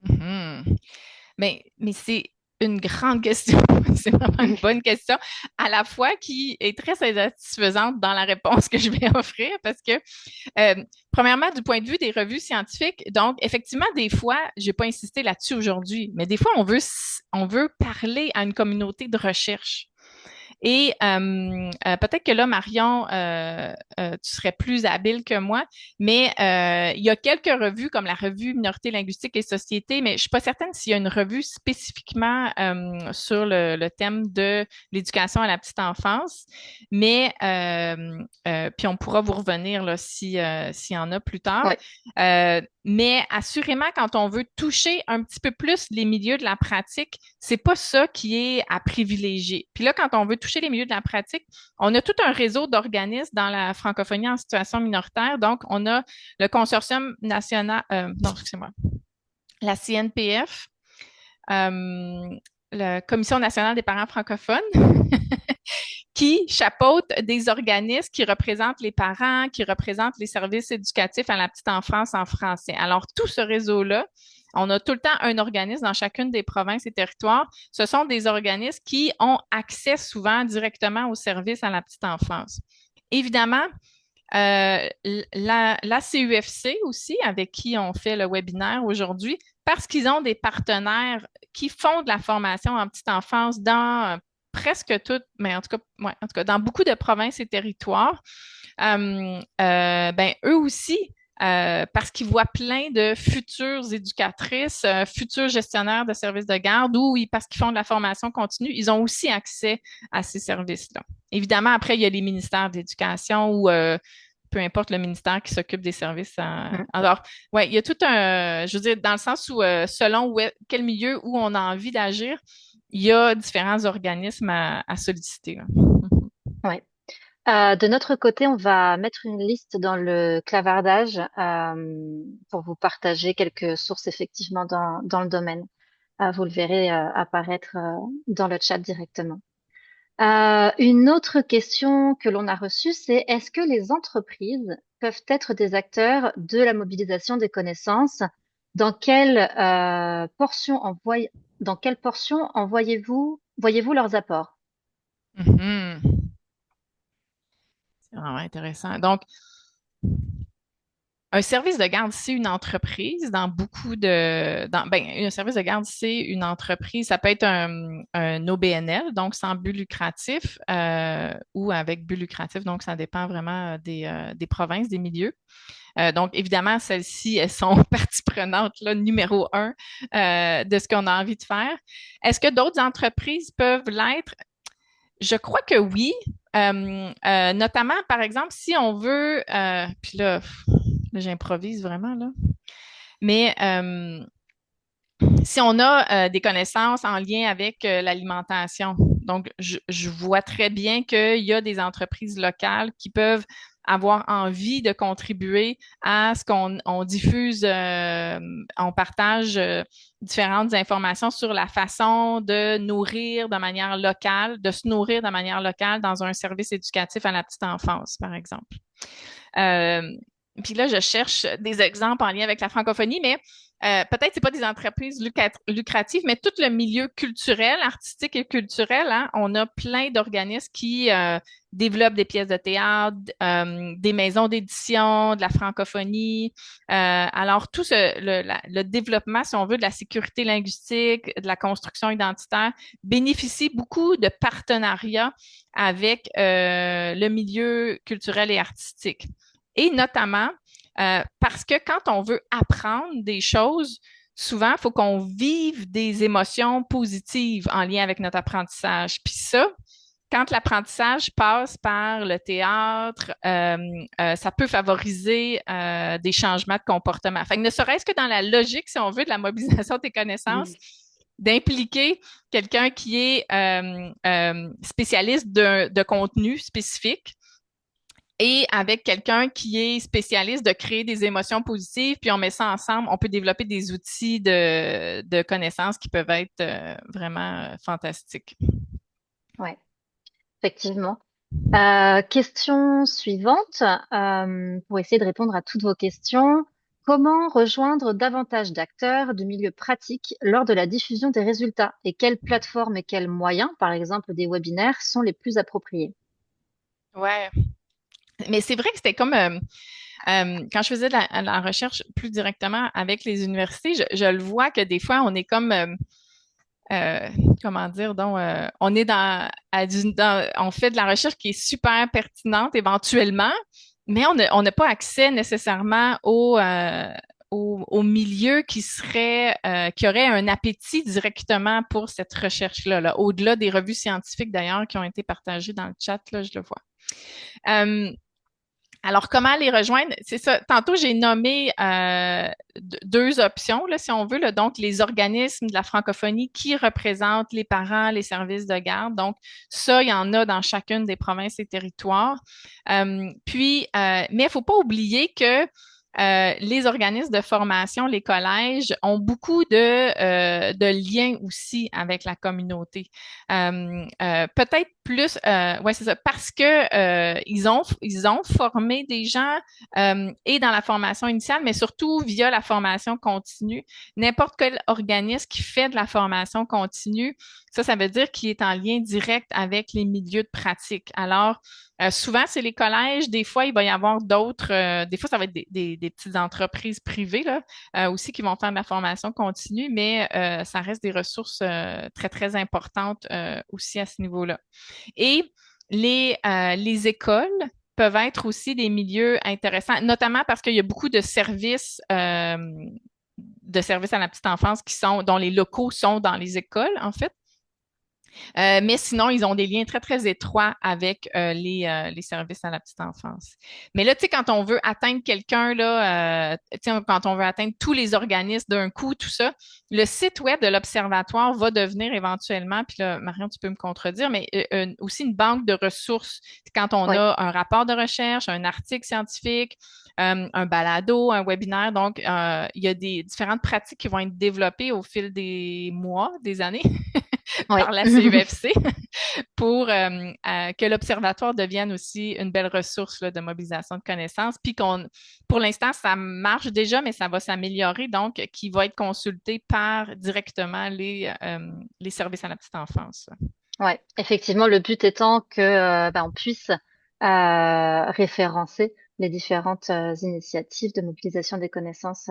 Mhm. Mais c'est une grande question. C'est vraiment une bonne question, à la fois qui est très satisfaisante dans la réponse que je vais offrir, parce que, premièrement, du point de vue des revues scientifiques, donc, effectivement, des fois, je n'ai pas insisté là-dessus aujourd'hui, mais des fois, on veut parler à une communauté de recherche. Et peut-être que là, Marion, tu serais plus habile que moi, mais il y a quelques revues comme la revue Minorité linguistique et société, mais je suis pas certaine s'il y a une revue spécifiquement sur le thème de l'éducation à la petite enfance. Mais puis on pourra vous revenir là s'il y en a plus tard. Ouais. Mais assurément, quand on veut toucher un petit peu plus les milieux de la pratique, c'est pas ça qui est à privilégier. Puis là, quand on veut toucher les milieux de la pratique, on a tout un réseau d'organismes dans la francophonie en situation minoritaire. Donc, on a le Consortium national, non, excusez-moi, la CNPF, la Commission nationale des parents francophones, qui chapeaute des organismes qui représentent les parents, qui représentent les services éducatifs à la petite enfance en français. Alors, tout ce réseau-là, on a tout le temps un organisme dans chacune des provinces et territoires. Ce sont des organismes qui ont accès souvent directement aux services à la petite enfance. Évidemment, la CUFC aussi, avec qui on fait le webinaire aujourd'hui, parce qu'ils ont des partenaires qui font de la formation en petite enfance dans presque toutes, mais en tout cas, ouais, en tout cas, dans beaucoup de provinces et territoires, ben, eux aussi, parce qu'ils voient plein de futures éducatrices, futurs gestionnaires de services de garde ou parce qu'ils font de la formation continue, ils ont aussi accès à ces services-là. Évidemment, après, il y a les ministères d'éducation ou peu importe le ministère qui s'occupe des services. Alors, ouais, il y a tout je veux dire, dans le sens où, selon quel milieu où on a envie d'agir, il y a différents organismes à solliciter. Ouais. De notre côté, on va mettre une liste dans le clavardage pour vous partager quelques sources effectivement dans le domaine. Vous le verrez apparaître dans le chat directement. Une autre question que l'on a reçue, c'est est-ce que les entreprises peuvent être des acteurs de la mobilisation des connaissances? Dans quelle dans quelle portion voyez-vous leurs apports? Mhm. C'est vraiment intéressant. Donc, un service de garde, c'est une entreprise dans beaucoup un service de garde, c'est une entreprise. Ça peut être un OBNL, donc sans but lucratif, ou avec but lucratif, donc ça dépend vraiment des provinces, des milieux. Donc, évidemment, celles-ci, elles sont partie prenante, là, numéro un, de ce qu'on a envie de faire. Est-ce que d'autres entreprises peuvent l'être? Je crois que oui. Notamment, par exemple, si on veut, puis là, j'improvise vraiment, là. Mais si on a des connaissances en lien avec l'alimentation, Donc, je vois très bien qu'il y a des entreprises locales qui peuvent avoir envie de contribuer à ce qu'on diffuse, on partage différentes informations sur la façon de nourrir de manière locale, de se nourrir de manière locale dans un service éducatif à la petite enfance, par exemple. Euh, Puis là, je cherche des exemples en lien avec la francophonie, mais peut-être c'est pas des entreprises lucratives, mais tout le milieu culturel, artistique et culturel, hein, on a plein d'organismes qui développent des pièces de théâtre, des maisons d'édition, de la francophonie. Alors, tout le développement, si on veut, de la sécurité linguistique, de la construction identitaire, bénéficie beaucoup de partenariats avec le milieu culturel et artistique. Et notamment parce que quand on veut apprendre des choses, souvent, il faut qu'on vive des émotions positives en lien avec notre apprentissage. Puis ça, quand l'apprentissage passe par le théâtre, ça peut favoriser des changements de comportement. Fait que ne serait-ce que dans la logique, si on veut, de la mobilisation des connaissances, d'impliquer quelqu'un qui est spécialiste de contenu spécifique et avec quelqu'un qui est spécialiste de créer des émotions positives, puis on met ça ensemble, on peut développer des outils de connaissances qui peuvent être vraiment fantastiques. Ouais, effectivement. Question suivante, pour essayer de répondre à toutes vos questions. Comment rejoindre davantage d'acteurs du milieu pratique lors de la diffusion des résultats et quelles plateformes et quels moyens, par exemple des webinaires, sont les plus appropriés? Ouais, mais c'est vrai que c'était comme quand je faisais de la recherche plus directement avec les universités, je le vois que des fois on est comme euh, comment dire donc on est on fait de la recherche qui est super pertinente éventuellement, mais on n'a pas accès nécessairement au milieu qui aurait un appétit directement pour cette recherche-là, là, au-delà des revues scientifiques d'ailleurs qui ont été partagées dans le chat, là, je le vois. Euh, alors, comment les rejoindre? C'est ça. Tantôt, j'ai nommé deux options, là, si on veut. Là. Donc, les organismes de la francophonie qui représentent les parents, les services de garde. Donc, ça, il y en a dans chacune des provinces et territoires. Mais il ne faut pas oublier que les organismes de formation, les collèges, ont beaucoup de liens aussi avec la communauté. Peut-être plus, ouais, c'est ça, parce que ils ont formé des gens et dans la formation initiale, mais surtout via la formation continue. N'importe quel organisme qui fait de la formation continue, ça veut dire qu'il est en lien direct avec les milieux de pratique. Alors, souvent, c'est les collèges. Des fois, il va y avoir d'autres. Des fois, ça va être des petites entreprises privées là, aussi qui vont faire de la formation continue, mais ça reste des ressources très, très importantes aussi à ce niveau-là. Et les écoles peuvent être aussi des milieux intéressants, notamment parce qu'il y a beaucoup de services à la petite enfance dont les locaux sont dans les écoles, en fait. Mais sinon, ils ont des liens très, très étroits avec les services à la petite enfance. Mais là, tu sais, quand on veut atteindre quelqu'un, là, quand on veut atteindre tous les organismes d'un coup, tout ça, le site web de l'Observatoire va devenir éventuellement, puis là, Marion, tu peux me contredire, mais aussi une banque de ressources. Quand on Oui, a un rapport de recherche, un article scientifique, un balado, un webinaire. Donc, il y a des différentes pratiques qui vont être développées au fil des mois, des années oui. par la CUFC pour que l'Observatoire devienne aussi une belle ressource là, de mobilisation de connaissances. Puis pour l'instant, ça marche déjà, mais ça va s'améliorer, donc qui va être consulté par directement les services à la petite enfance. Ouais, effectivement, le but étant que on puisse référencer les différentes initiatives de mobilisation des connaissances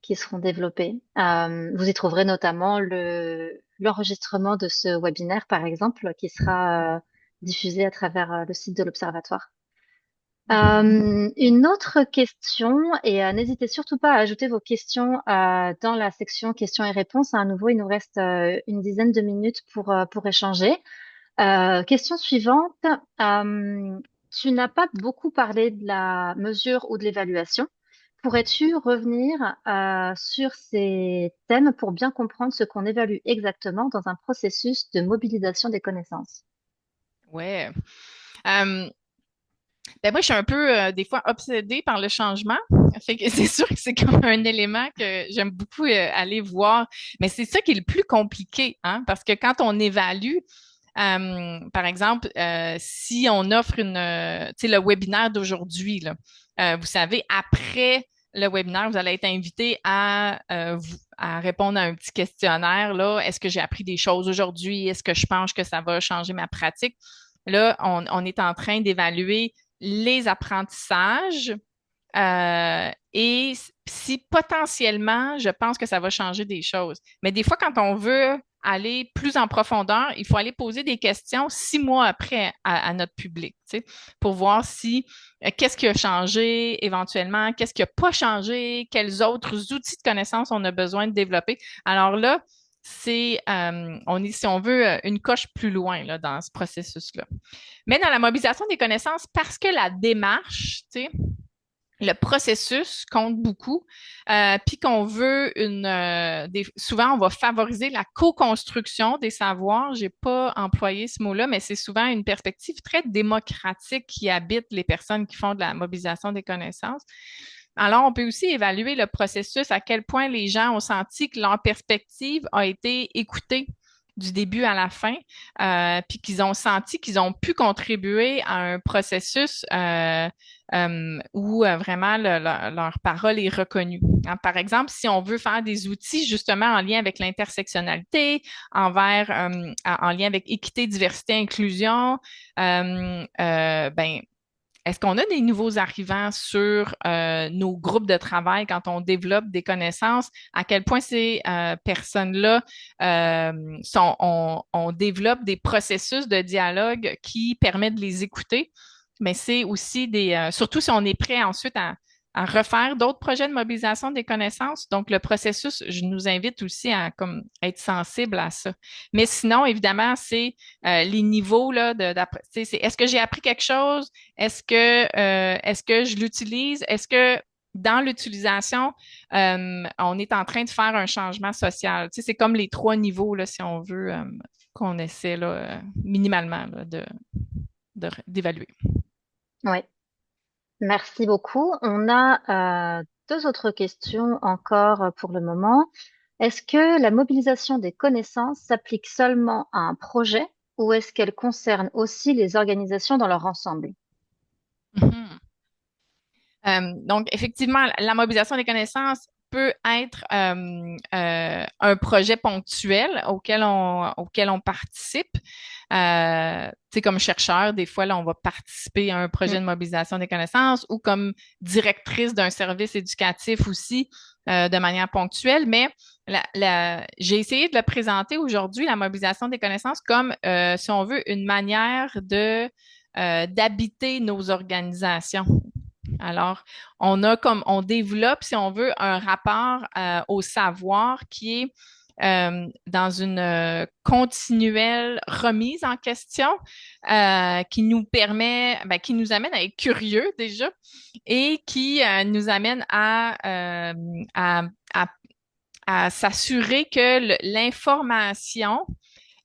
qui seront développées. Vous y trouverez notamment l'enregistrement de ce webinaire, par exemple, qui sera diffusé à travers le site de l'Observatoire. Une autre question, et n'hésitez surtout pas à ajouter vos questions dans la section questions et réponses. À nouveau, il nous reste une dizaine de minutes pour échanger. Question suivante. Tu n'as pas beaucoup parlé de la mesure ou de l'évaluation. Pourrais-tu revenir sur ces thèmes pour bien comprendre ce qu'on évalue exactement dans un processus de mobilisation des connaissances? Ouais. Euh, ben moi, je suis un peu, des fois, obsédée par le changement. Fait que c'est sûr que c'est comme un élément que j'aime beaucoup aller voir. Mais c'est ça qui est le plus compliqué, hein, parce que quand on évalue, par exemple, si on offre tu sais, le webinaire d'aujourd'hui, là, vous savez, après le webinaire, vous allez être invité à répondre à un petit questionnaire, là. Est-ce que j'ai appris des choses aujourd'hui? Est-ce que je pense que ça va changer ma pratique? Là, on est en train d'évaluer les apprentissages et si potentiellement, je pense que ça va changer des choses. Mais des fois, quand on veut aller plus en profondeur, il faut aller poser des questions 6 mois après à notre public, tu sais, pour voir si qu'est-ce qui a changé éventuellement, qu'est-ce qui n'a pas changé, quels autres outils de connaissance on a besoin de développer. Alors là, on est, si on veut, une coche plus loin là, dans ce processus-là. Mais dans la mobilisation des connaissances, parce que la démarche, tu sais, le processus compte beaucoup, puis qu'on veut souvent on va favoriser la co-construction des savoirs. J'ai pas employé ce mot-là, mais c'est souvent une perspective très démocratique qui habite les personnes qui font de la mobilisation des connaissances. Alors, on peut aussi évaluer le processus, à quel point les gens ont senti que leur perspective a été écoutée du début à la fin, puis qu'ils ont senti qu'ils ont pu contribuer à un processus où vraiment leur parole est reconnue. Hein, par exemple, si on veut faire des outils justement en lien avec l'intersectionnalité, en lien avec équité, diversité, inclusion, ben, est-ce qu'on a des nouveaux arrivants sur nos groupes de travail quand on développe des connaissances? À quel point ces personnes-là on développe des processus de dialogue qui permettent de les écouter? Mais c'est aussi surtout si on est prêt ensuite à refaire d'autres projets de mobilisation des connaissances. Donc, le processus, je nous invite aussi à comme être sensible à ça. Mais sinon, évidemment, c'est les niveaux là, est-ce que j'ai appris quelque chose? Est-ce que je l'utilise? Est-ce que dans l'utilisation, on est en train de faire un changement social? Tu sais, c'est comme les 3 niveaux, là, si on veut, qu'on essaie là, minimalement là, d'évaluer. Oui, merci beaucoup. On a deux autres questions encore pour le moment. Est-ce que la mobilisation des connaissances s'applique seulement à un projet ou est-ce qu'elle concerne aussi les organisations dans leur ensemble? Mhm. Donc, effectivement, la mobilisation des connaissances peut être un projet ponctuel auquel on participe. Tu sais, comme chercheur, des fois, là, on va participer à un projet de mobilisation des connaissances ou comme directrice d'un service éducatif aussi, de manière ponctuelle. Mais j'ai essayé de le présenter aujourd'hui, la mobilisation des connaissances, comme, si on veut, une manière d'habiter nos organisations. Alors, on développe, si on veut, un rapport au savoir qui est dans une continuelle remise en question qui nous permet, qui nous amène à être curieux déjà et qui nous amène à, à s'assurer que l'information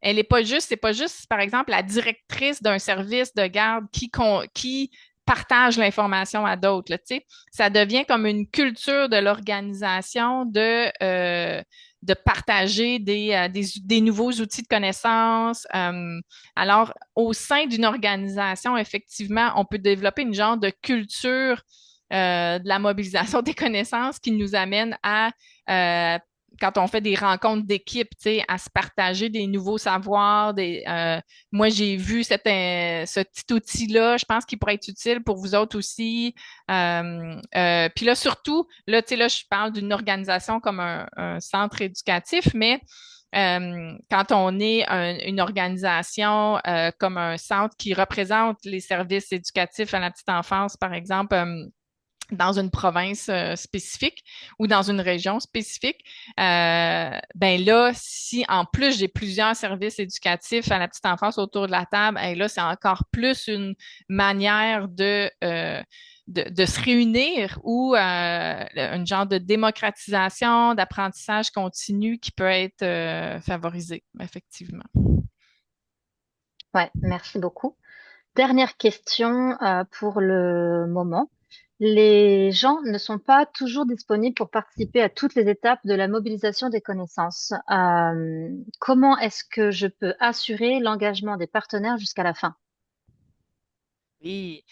c'est pas juste, par exemple, la directrice d'un service de garde qui partage l'information à d'autres. Là, tu sais. Ça devient comme une culture de l'organisation de partager des nouveaux outils de connaissance. Alors, au sein d'une organisation, effectivement, on peut développer une genre de culture de la mobilisation des connaissances qui nous amène à quand on fait des rencontres d'équipe, tu sais, à se partager des nouveaux savoirs. Moi, j'ai vu ce petit outil-là. Je pense qu'il pourrait être utile pour vous autres aussi. Puis là, surtout, là, tu sais, là, je parle d'une organisation comme un centre éducatif, mais quand on est une organisation comme un centre qui représente les services éducatifs à la petite enfance, par exemple, dans une province spécifique ou dans une région spécifique, ben là, si en plus j'ai plusieurs services éducatifs à la petite enfance autour de la table, là, c'est encore plus une manière de se réunir ou une genre de démocratisation, d'apprentissage continu qui peut être favorisé, effectivement. Ouais, merci beaucoup. Dernière question pour le moment. Les gens ne sont pas toujours disponibles pour participer à toutes les étapes de la mobilisation des connaissances. Comment est-ce que je peux assurer l'engagement des partenaires jusqu'à la fin? Oui.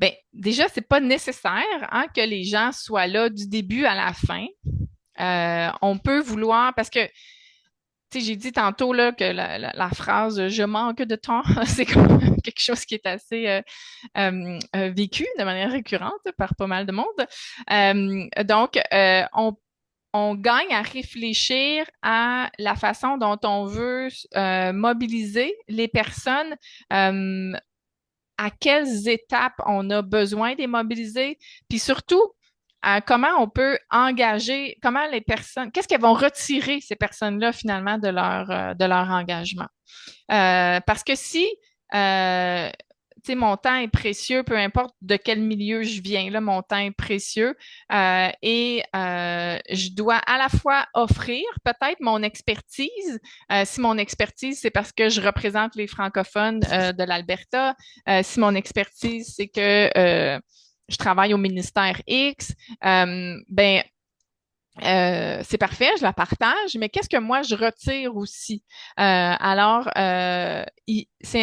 Ben, déjà, c'est pas nécessaire hein, que les gens soient là du début à la fin. On peut vouloir, parce que tu sais, j'ai dit tantôt là, que la phrase je manque de temps, c'est comme quelque chose qui est assez vécu de manière récurrente par pas mal de monde. Donc, on gagne à réfléchir à la façon dont on veut mobiliser les personnes, euh, à quelles étapes on a besoin de les mobiliser, puis surtout, comment on peut engager, comment les personnes, qu'est-ce qu'elles vont retirer ces personnes-là finalement de leur engagement. Parce que si tu sais, mon temps est précieux, peu importe de quel milieu je viens, là, mon temps est précieux et je dois à la fois offrir peut-être mon expertise. Si mon expertise, c'est parce que je représente les francophones de l'Alberta, si mon expertise, c'est que je travaille au ministère X, ben c'est parfait, je la partage, mais qu'est-ce que moi je retire aussi? C'est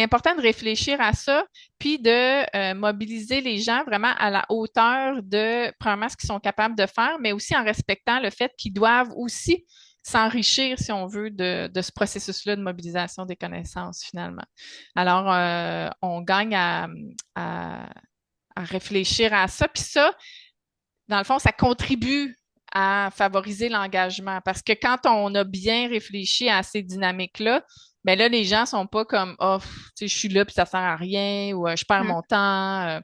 important de réfléchir à ça, puis de mobiliser les gens vraiment à la hauteur de, premièrement, ce qu'ils sont capables de faire, mais aussi en respectant le fait qu'ils doivent aussi s'enrichir, si on veut, de ce processus-là de mobilisation des connaissances, finalement. On gagne à, à réfléchir à ça, puis ça, dans le fond, ça contribue à favoriser l'engagement. Parce que quand on a bien réfléchi à ces dynamiques-là, ben là, les gens sont pas comme, oh, tu sais, je suis là puis ça sert à rien ou je perds Mm. mon temps,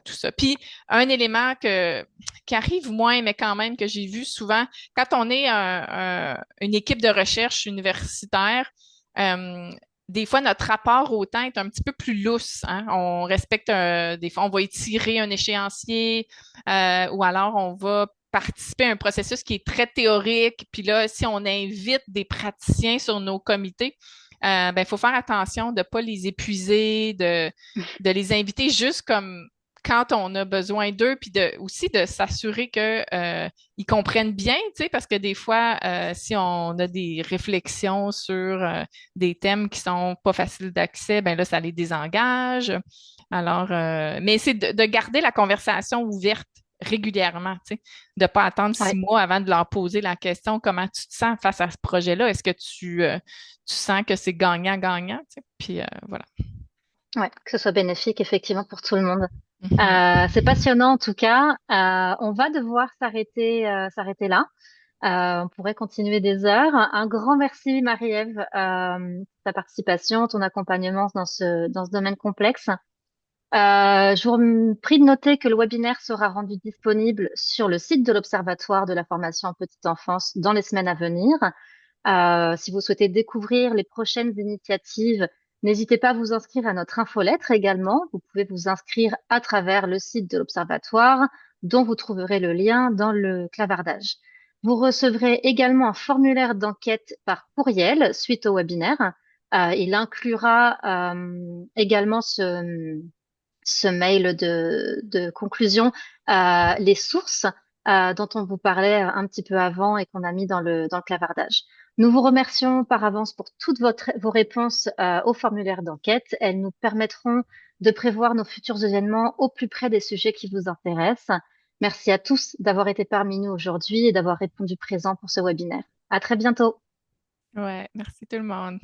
tout ça. Puis, un élément qui arrive moins, mais quand même que j'ai vu souvent, quand on est une équipe de recherche universitaire, euh, des fois, notre rapport au temps est un petit peu plus lousse. Hein? On respecte, des fois, on va étirer un échéancier, ou alors on va participer à un processus qui est très théorique. Puis là, si on invite des praticiens sur nos comités, ben, il faut faire attention de ne pas les épuiser, de les inviter juste comme quand on a besoin d'eux, puis aussi de s'assurer que ils comprennent bien, tu sais, parce que des fois, si on a des réflexions sur des thèmes qui sont pas faciles d'accès, ben là, ça les désengage. Mais c'est de garder la conversation ouverte régulièrement, tu sais, de pas attendre six Ouais, mois avant de leur poser la question comment tu te sens face à ce projet-là. Est-ce que tu sens que c'est gagnant-gagnant, tu sais? Puis voilà. ouais, que ce soit bénéfique effectivement pour tout le monde. Mhm. C'est passionnant en tout cas. On va devoir s'arrêter là. On pourrait continuer des heures. Un grand merci Marie-Ève pour ta participation, ton accompagnement dans ce domaine complexe. Je vous prie de noter que le webinaire sera rendu disponible sur le site de l'Observatoire de la formation en petite enfance dans les semaines à venir. Si vous souhaitez découvrir les prochaines initiatives, n'hésitez pas à vous inscrire à notre infolettre également. Vous pouvez vous inscrire à travers le site de l'Observatoire, dont vous trouverez le lien dans le clavardage. Vous recevrez également un formulaire d'enquête par courriel suite au webinaire. Il inclura également ce mail de conclusion, les sources dont on vous parlait un petit peu avant et qu'on a mis dans le clavardage. Nous vous remercions par avance pour toutes vos réponses au formulaire d'enquête. Elles nous permettront de prévoir nos futurs événements au plus près des sujets qui vous intéressent. Merci à tous d'avoir été parmi nous aujourd'hui et d'avoir répondu présent pour ce webinaire. À très bientôt. Ouais, merci tout le monde.